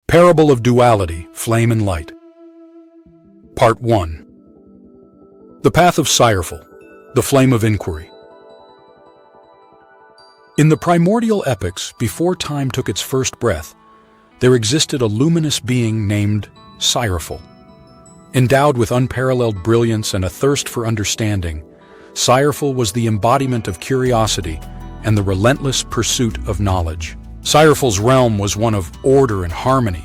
Parable of Duality, Flame and Light. Part 1. The Path of Sireful, the Flame of Inquiry. In the primordial epochs, before time took its first breath, there existed a luminous being named Sireful. Endowed with unparalleled brilliance and a thirst for understanding, Sireful was the embodiment of curiosity and the relentless pursuit of knowledge. Sireful's realm was one of order and harmony,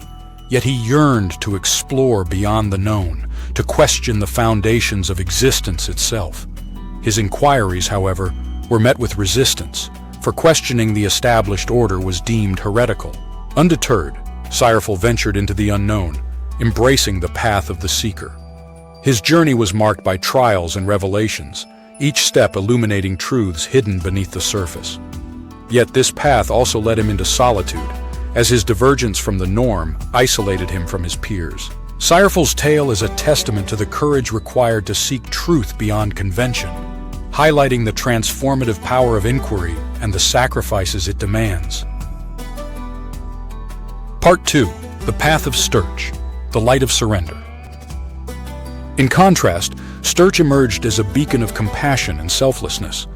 yet he yearned to explore beyond the known, to question the foundations of existence itself. His inquiries, however, were met with resistance, for questioning the established order was deemed heretical. Undeterred, Sireful ventured into the unknown, embracing the path of the seeker. His journey was marked by trials and revelations, each step illuminating truths hidden beneath the surface. Yet this path also led him into solitude, as his divergence from the norm isolated him from his peers. Sireful's tale is a testament to the courage required to seek truth beyond convention, highlighting the transformative power of inquiry and the sacrifices it demands. Part 2. The Path of Sturch, the Light of Surrender. In contrast, Sturch emerged as a beacon of compassion and selflessness.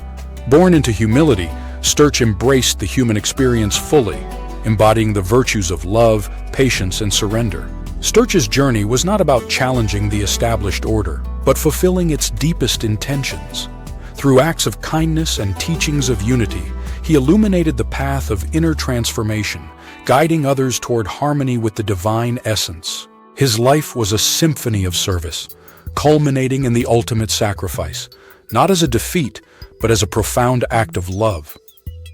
Born into humility, Sturch embraced the human experience fully, embodying the virtues of love, patience, and surrender. Sturch's journey was not about challenging the established order, but fulfilling its deepest intentions. Through acts of kindness and teachings of unity, he illuminated the path of inner transformation, guiding others toward harmony with the divine essence. His life was a symphony of service, culminating in the ultimate sacrifice, not as a defeat, but as a profound act of love.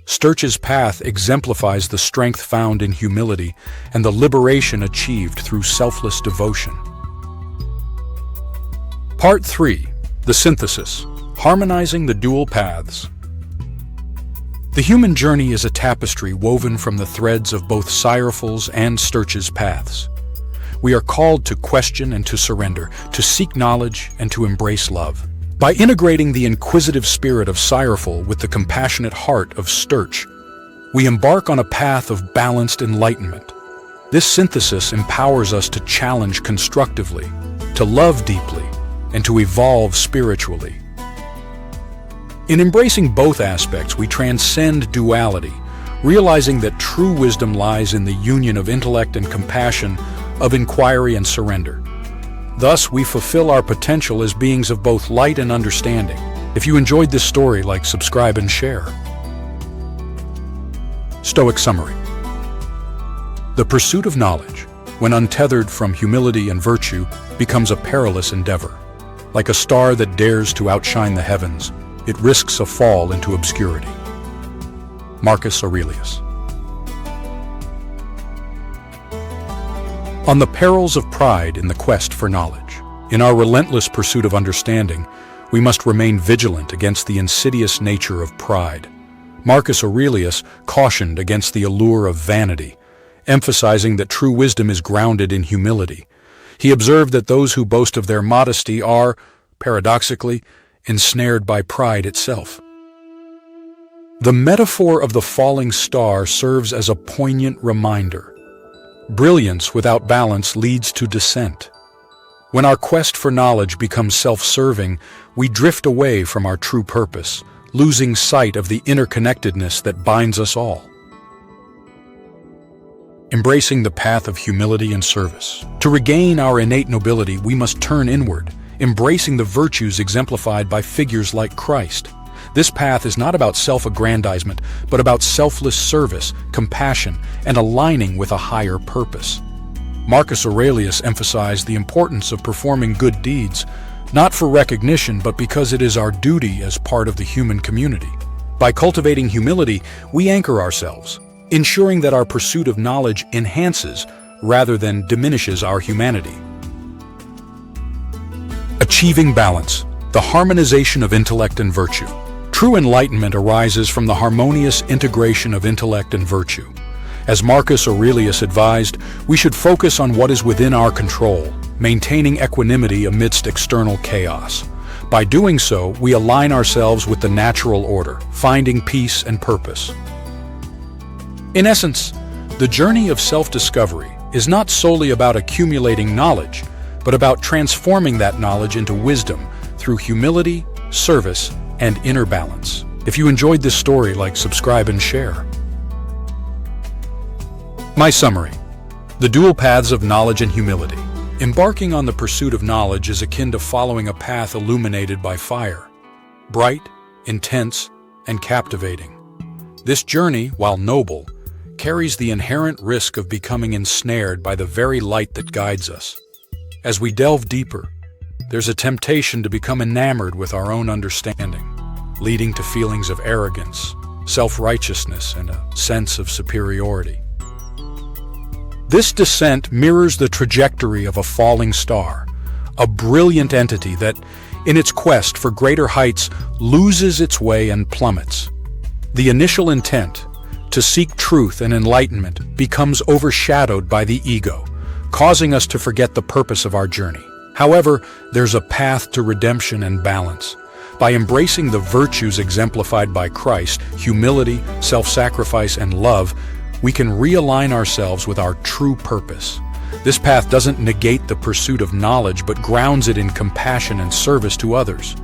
Sturch's path exemplifies the strength found in humility and the liberation achieved through selfless devotion. Part 3. The Synthesis, Harmonizing the Dual Paths. The human journey is a tapestry woven from the threads of both Sireful's and Sturch's paths. We are called to question and to surrender, to seek knowledge and to embrace love. By integrating the inquisitive spirit of Sireful with the compassionate heart of Sturch, we embark on a path of balanced enlightenment. This synthesis empowers us to challenge constructively, to love deeply, and to evolve spiritually. In embracing both aspects, we transcend duality, realizing that true wisdom lies in the union of intellect and compassion, of inquiry and surrender. Thus, we fulfill our potential as beings of both light and understanding. If you enjoyed this story, like, subscribe, and share. Stoic Summary. The pursuit of knowledge, when untethered from humility and virtue, becomes a perilous endeavor. Like a star that dares to outshine the heavens, it risks a fall into obscurity. Marcus Aurelius. On the perils of pride in the quest for knowledge. In our relentless pursuit of understanding, we must remain vigilant against the insidious nature of pride. Marcus Aurelius cautioned against the allure of vanity, emphasizing that true wisdom is grounded in humility. He observed that those who boast of their modesty are, paradoxically, ensnared by pride itself. The metaphor of the falling star serves as a poignant reminder. Brilliance without balance leads to descent. When our quest for knowledge becomes self-serving, we drift away from our true purpose, losing sight of the interconnectedness that binds us all. Embracing the path of humility and service. To regain our innate nobility, we must turn inward, embracing the virtues exemplified by figures like Christ. This path is not about self-aggrandizement, but about selfless service, compassion, and aligning with a higher purpose. Marcus Aurelius emphasized the importance of performing good deeds, not for recognition, but because it is our duty as part of the human community. By cultivating humility, we anchor ourselves, ensuring that our pursuit of knowledge enhances rather than diminishes our humanity. Achieving balance, the harmonization of intellect and virtue. True enlightenment arises from the harmonious integration of intellect and virtue. As Marcus Aurelius advised, we should focus on what is within our control, maintaining equanimity amidst external chaos. By doing so, we align ourselves with the natural order, finding peace and purpose. In essence, the journey of self-discovery is not solely about accumulating knowledge, but about transforming that knowledge into wisdom through humility, service, and inner balance. If you enjoyed this story, like, subscribe, and share. My summary: the dual paths of knowledge and humility. Embarking on the pursuit of knowledge is akin to following a path illuminated by fire, bright, intense, and captivating. This journey, while noble, carries the inherent risk of becoming ensnared by the very light that guides us. As we delve deeper, there's a temptation to become enamored with our own understanding, leading to feelings of arrogance, self-righteousness, and a sense of superiority. This descent mirrors the trajectory of a falling star, a brilliant entity that, in its quest for greater heights, loses its way and plummets. The initial intent, to seek truth and enlightenment, becomes overshadowed by the ego, causing us to forget the purpose of our journey. However, there's a path to redemption and balance. By embracing the virtues exemplified by Christ, humility, self-sacrifice, and love, we can realign ourselves with our true purpose. This path doesn't negate the pursuit of knowledge, but grounds it in compassion and service to others.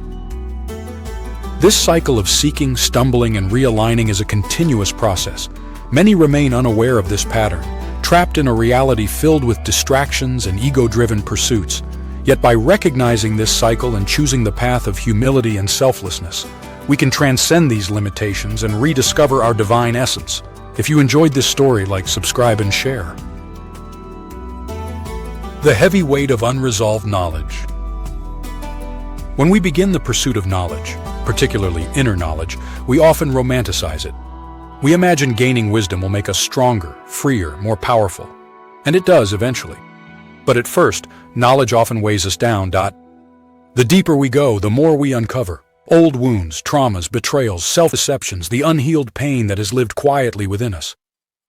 This cycle of seeking, stumbling, and realigning is a continuous process. Many remain unaware of this pattern, trapped in a reality filled with distractions and ego-driven pursuits. Yet by recognizing this cycle and choosing the path of humility and selflessness, we can transcend these limitations and rediscover our divine essence. If you enjoyed this story, like, subscribe, and share. The heavy weight of unresolved knowledge. When we begin the pursuit of knowledge, particularly inner knowledge, we often romanticize it. We imagine gaining wisdom will make us stronger, freer, more powerful. And it does eventually. But at first, knowledge often weighs us down. The deeper we go, the more we uncover. Old wounds, traumas, betrayals, self-deceptions, the unhealed pain that has lived quietly within us.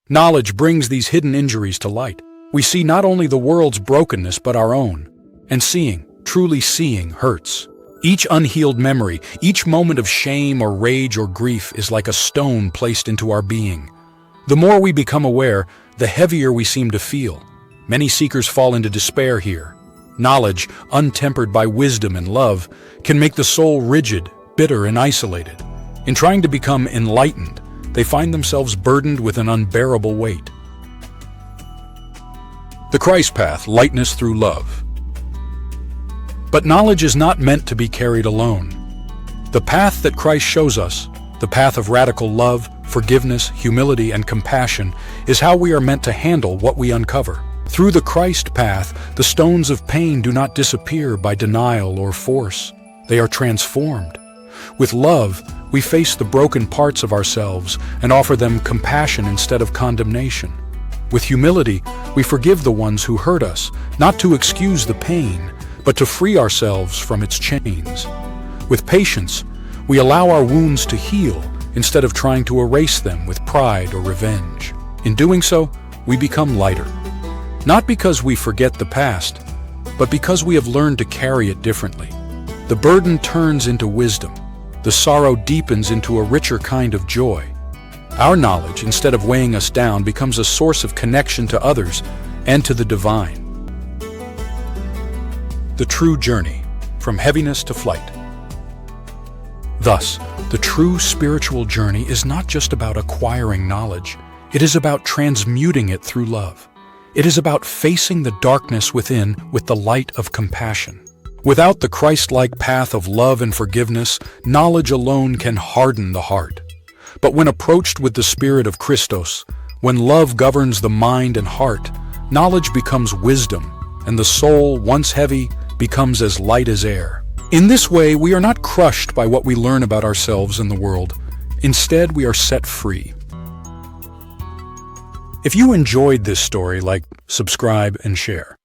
Knowledge brings these hidden injuries to light. We see not only the world's brokenness, but our own. And seeing, truly seeing, hurts. Each unhealed memory, each moment of shame or rage or grief is like a stone placed into our being. The more we become aware, the heavier we seem to feel. Many seekers fall into despair here. Knowledge, untempered by wisdom and love, can make the soul rigid, bitter, and isolated. In trying to become enlightened, they find themselves burdened with an unbearable weight. The Christ path, lightness through love. But knowledge is not meant to be carried alone. The path that Christ shows us, the path of radical love, forgiveness, humility, and compassion, is how we are meant to handle what we uncover. Through the Christ path, the stones of pain do not disappear by denial or force. They are transformed. With love, we face the broken parts of ourselves and offer them compassion instead of condemnation. With humility, we forgive the ones who hurt us, not to excuse the pain, but to free ourselves from its chains. With patience, we allow our wounds to heal instead of trying to erase them with pride or revenge. In doing so, we become lighter. Not because we forget the past, but because we have learned to carry it differently. The burden turns into wisdom. The sorrow deepens into a richer kind of joy. Our knowledge, instead of weighing us down, becomes a source of connection to others and to the divine. The true journey, from heaviness to flight. Thus, the true spiritual journey is not just about acquiring knowledge. It is about transmuting it through love. It is about facing the darkness within with the light of compassion. Without the Christ-like path of love and forgiveness, knowledge alone can harden the heart. But when approached with the spirit of Christos, when love governs the mind and heart, knowledge becomes wisdom, and the soul, once heavy, becomes as light as air. In this way, we are not crushed by what we learn about ourselves and the world. Instead, we are set free. If you enjoyed this story, like, subscribe, and share.